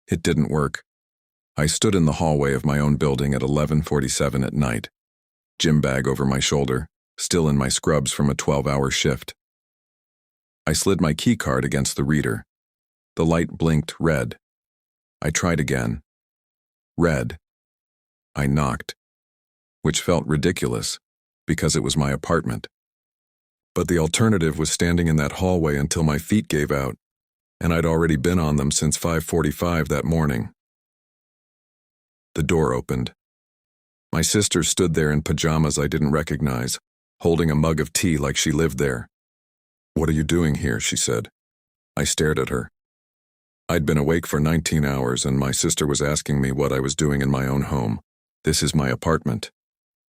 It didn't work. I stood in the hallway of my own building at 11:47 at night, gym bag over my shoulder, still in my scrubs from a 12-hour shift. I slid my key card against the reader. The light blinked red. I tried again. Red. I knocked, which felt ridiculous, because it was my apartment. But the alternative was standing in that hallway until my feet gave out, and I'd already been on them since 5:45 that morning. The door opened. My sister stood there in pajamas I didn't recognize, holding a mug of tea like she lived there. "What are you doing here?" she said. I stared at her. I'd been awake for 19 hours, and my sister was asking me what I was doing in my own home. "This is my apartment,"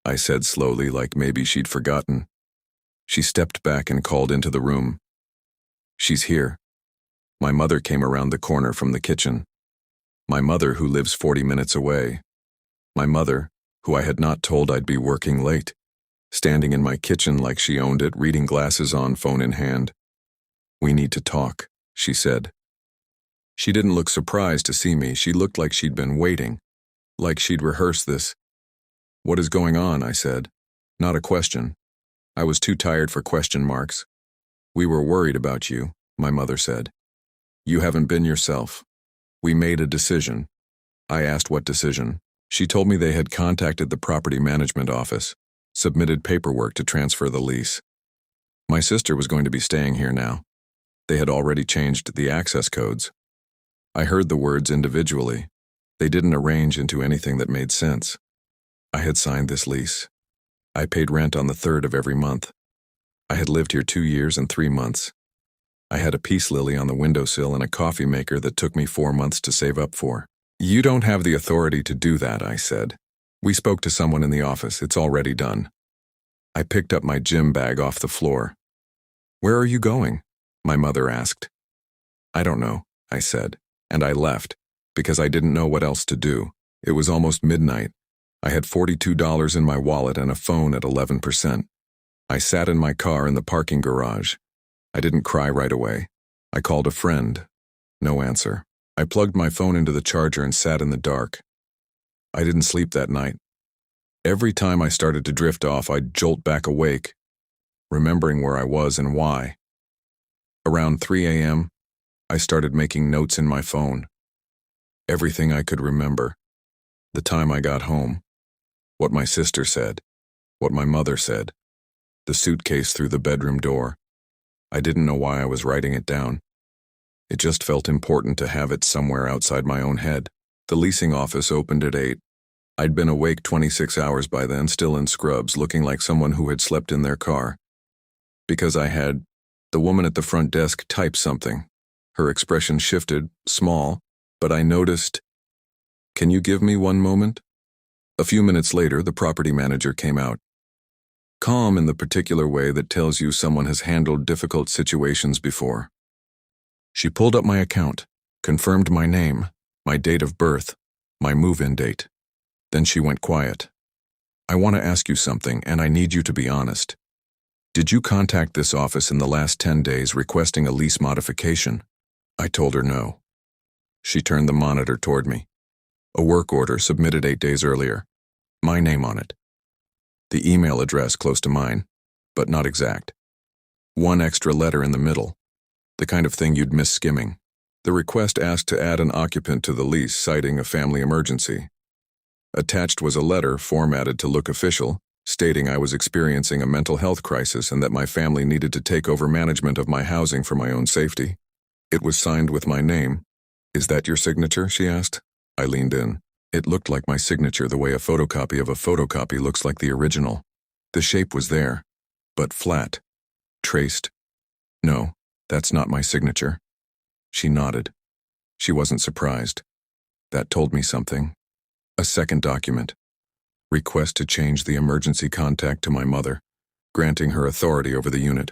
I said slowly, like maybe she'd forgotten. She stepped back and called into the room. "She's here." My mother came around the corner from the kitchen. My mother, who lives 40 minutes away. My mother, who I had not told I'd be working late, standing in my kitchen like she owned it, reading glasses on, phone in hand. "We need to talk," she said. She didn't look surprised to see me. She looked like she'd been waiting, like she'd rehearsed this. "What is going on?" I said. Not a question. I was too tired for question marks. "We were worried about you," my mother said. "You haven't been yourself. We made a decision." I asked what decision. She told me they had contacted the property management office, submitted paperwork to transfer the lease. My sister was going to be staying here now. They had already changed the access codes. I heard the words individually. They didn't arrange into anything that made sense. I had signed this lease. I paid rent on the 3rd of every month. I had lived here 2 years and 3 months. I had a peace lily on the windowsill and a coffee maker that took me 4 months to save up for. "You don't have the authority to do that," I said. "We spoke to someone in the office. It's already done." I picked up my gym bag off the floor. "Where are you going?" my mother asked. "I don't know," I said, and I left, because I didn't know what else to do. It was almost midnight. I had $42 in my wallet and a phone at 11%. I sat in my car in the parking garage. I didn't cry right away. I called a friend. No answer. I plugged my phone into the charger and sat in the dark. I didn't sleep that night. Every time I started to drift off, I'd jolt back awake, remembering where I was and why. Around 3 a.m., I started making notes in my phone. Everything I could remember. The time I got home. What my sister said. What my mother said. The suitcase through the bedroom door. I didn't know why I was writing it down. It just felt important to have it somewhere outside my own head. The leasing office opened at 8. I'd been awake 26 hours by then, still in scrubs, looking like someone who had slept in their car. Because I had, the woman at the front desk typed something. Her expression shifted, small, but I noticed, "Can you give me one moment?" A few minutes later, the property manager came out. Calm in the particular way that tells you someone has handled difficult situations before. She pulled up my account, confirmed my name, my date of birth, my move-in date. Then she went quiet. "I want to ask you something, and I need you to be honest. Did you contact this office in the last 10 days requesting a lease modification?" I told her no. She turned the monitor toward me. A work order submitted 8 days earlier. My name on it. The email address close to mine, but not exact. One extra letter in the middle. The kind of thing you'd miss skimming. The request asked to add an occupant to the lease, citing a family emergency. Attached was a letter, formatted to look official, stating I was experiencing a mental health crisis and that my family needed to take over management of my housing for my own safety. It was signed with my name. "Is that your signature?" she asked. I leaned in. It looked like my signature the way a photocopy of a photocopy looks like the original. The shape was there, but flat. Traced. "No, that's not my signature." She nodded. She wasn't surprised. That told me something. A second document. Request to change the emergency contact to my mother, granting her authority over the unit.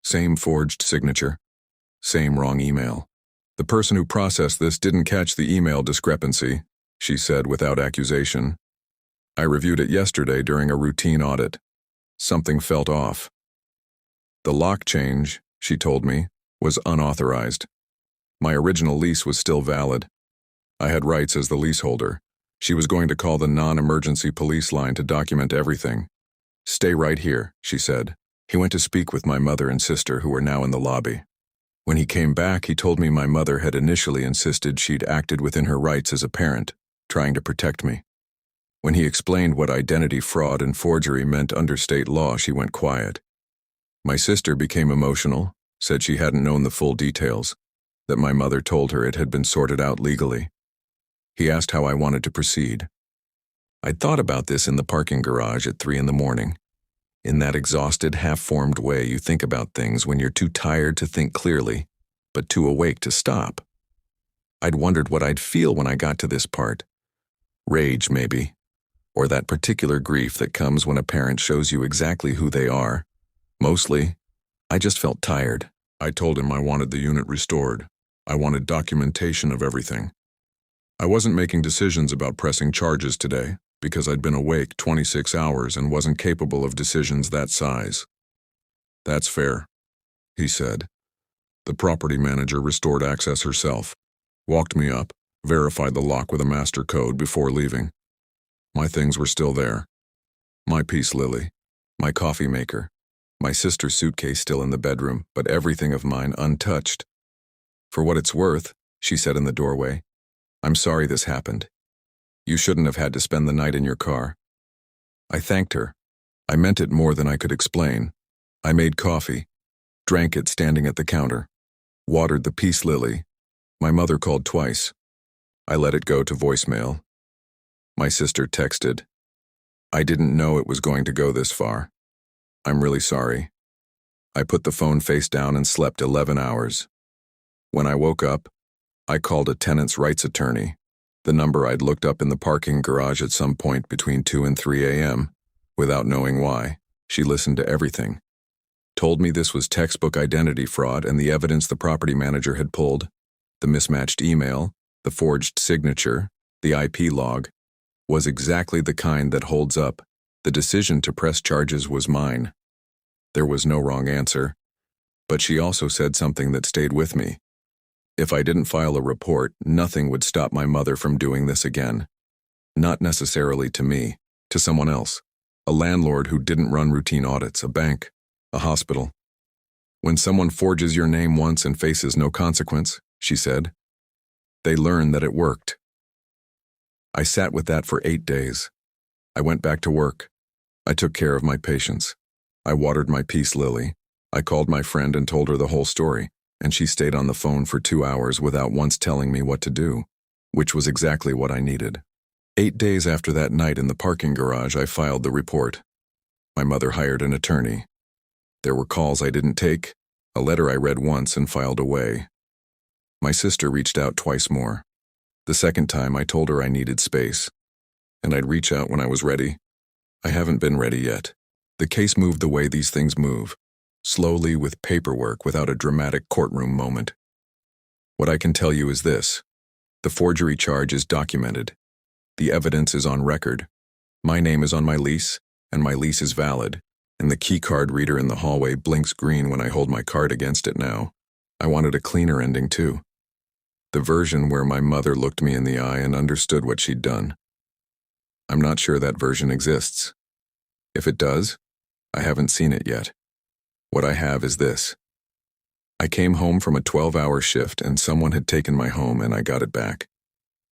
Same forged signature. Same wrong email. "The person who processed this didn't catch the email discrepancy," she said without accusation. "I reviewed it yesterday during a routine audit. Something felt off. The lock change," she told me, "was unauthorized. My original lease was still valid. I had rights as the leaseholder. She was going to call the non-emergency police line to document everything. "Stay right here," she said. He went to speak with my mother and sister, who were now in the lobby. When he came back, he told me my mother had initially insisted she'd acted within her rights as a parent, trying to protect me. When he explained what identity fraud and forgery meant under state law, she went quiet. My sister became emotional, said she hadn't known the full details, that my mother told her it had been sorted out legally. He asked how I wanted to proceed. I'd thought about this in the parking garage at 3 a.m. In that exhausted, half-formed way you think about things when you're too tired to think clearly, but too awake to stop. I'd wondered what I'd feel when I got to this part. Rage, maybe. Or that particular grief that comes when a parent shows you exactly who they are. Mostly, I just felt tired. I told him I wanted the unit restored. I wanted documentation of everything. I wasn't making decisions about pressing charges today because I'd been awake 26 hours and wasn't capable of decisions that size. "That's fair," he said. The property manager restored access herself, walked me up, verified the lock with a master code before leaving. My things were still there. My peace lily, my coffee maker, my sister's suitcase still in the bedroom, but everything of mine untouched. "For what it's worth," she said in the doorway, "I'm sorry this happened. You shouldn't have had to spend the night in your car." I thanked her. I meant it more than I could explain. I made coffee, drank it standing at the counter, watered the peace lily. My mother called twice. I let it go to voicemail. My sister texted, "I didn't know it was going to go this far. I'm really sorry." I put the phone face down and slept 11 hours. When I woke up, I called a tenant's rights attorney, the number I'd looked up in the parking garage at some point between 2 and 3 a.m., without knowing why. She listened to everything. Told me this was textbook identity fraud and the evidence the property manager had pulled, the mismatched email, the forged signature, the IP log, was exactly the kind that holds up. The decision to press charges was mine. There was no wrong answer, but she also said something that stayed with me. If I didn't file a report, nothing would stop my mother from doing this again. Not necessarily to me, to someone else. A landlord who didn't run routine audits, a bank, a hospital. "When someone forges your name once and faces no consequence," she said, "they learn that it worked." I sat with that for 8 days. I went back to work. I took care of my patients. I watered my peace lily. I called my friend and told her the whole story, and she stayed on the phone for 2 hours without once telling me what to do, which was exactly what I needed. 8 days after that night in the parking garage, I filed the report. My mother hired an attorney. There were calls I didn't take, a letter I read once and filed away. My sister reached out twice more. The second time, I told her I needed space, and I'd reach out when I was ready. I haven't been ready yet. The case moved the way these things move, slowly with paperwork without a dramatic courtroom moment. What I can tell you is this. The forgery charge is documented. The evidence is on record. My name is on my lease, and my lease is valid, and the key card reader in the hallway blinks green when I hold my card against it now. I wanted a cleaner ending too. The version where my mother looked me in the eye and understood what she'd done. I'm not sure that version exists. If it does, I haven't seen it yet. What I have is this. I came home from a 12-hour shift and someone had taken my home and I got it back.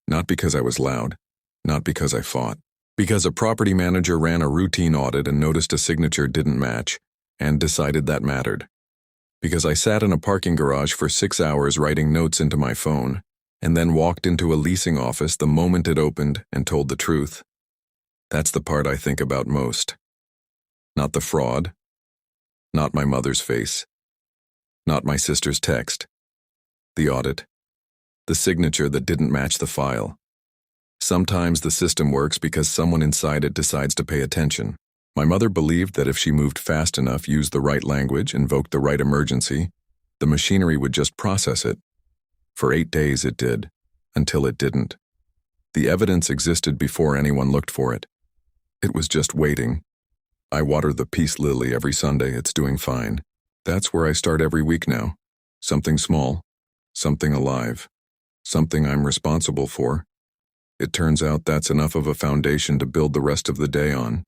Not because I was loud, not because I fought. Because a property manager ran a routine audit and noticed a signature didn't match and decided that mattered. Because I sat in a parking garage for 6 hours writing notes into my phone and then walked into a leasing office the moment it opened and told the truth. That's the part I think about most. Not the fraud. Not my mother's face. Not my sister's text. The audit. The signature that didn't match the file. Sometimes the system works because someone inside it decides to pay attention. My mother believed that if she moved fast enough, used the right language, invoked the right emergency, the machinery would just process it. For 8 days it did, until it didn't. The evidence existed before anyone looked for it. It was just waiting. I water the peace lily every Sunday, it's doing fine. That's where I start every week now. Something small, something alive. something I'm responsible for. It turns out that's enough of a foundation to build the rest of the day on.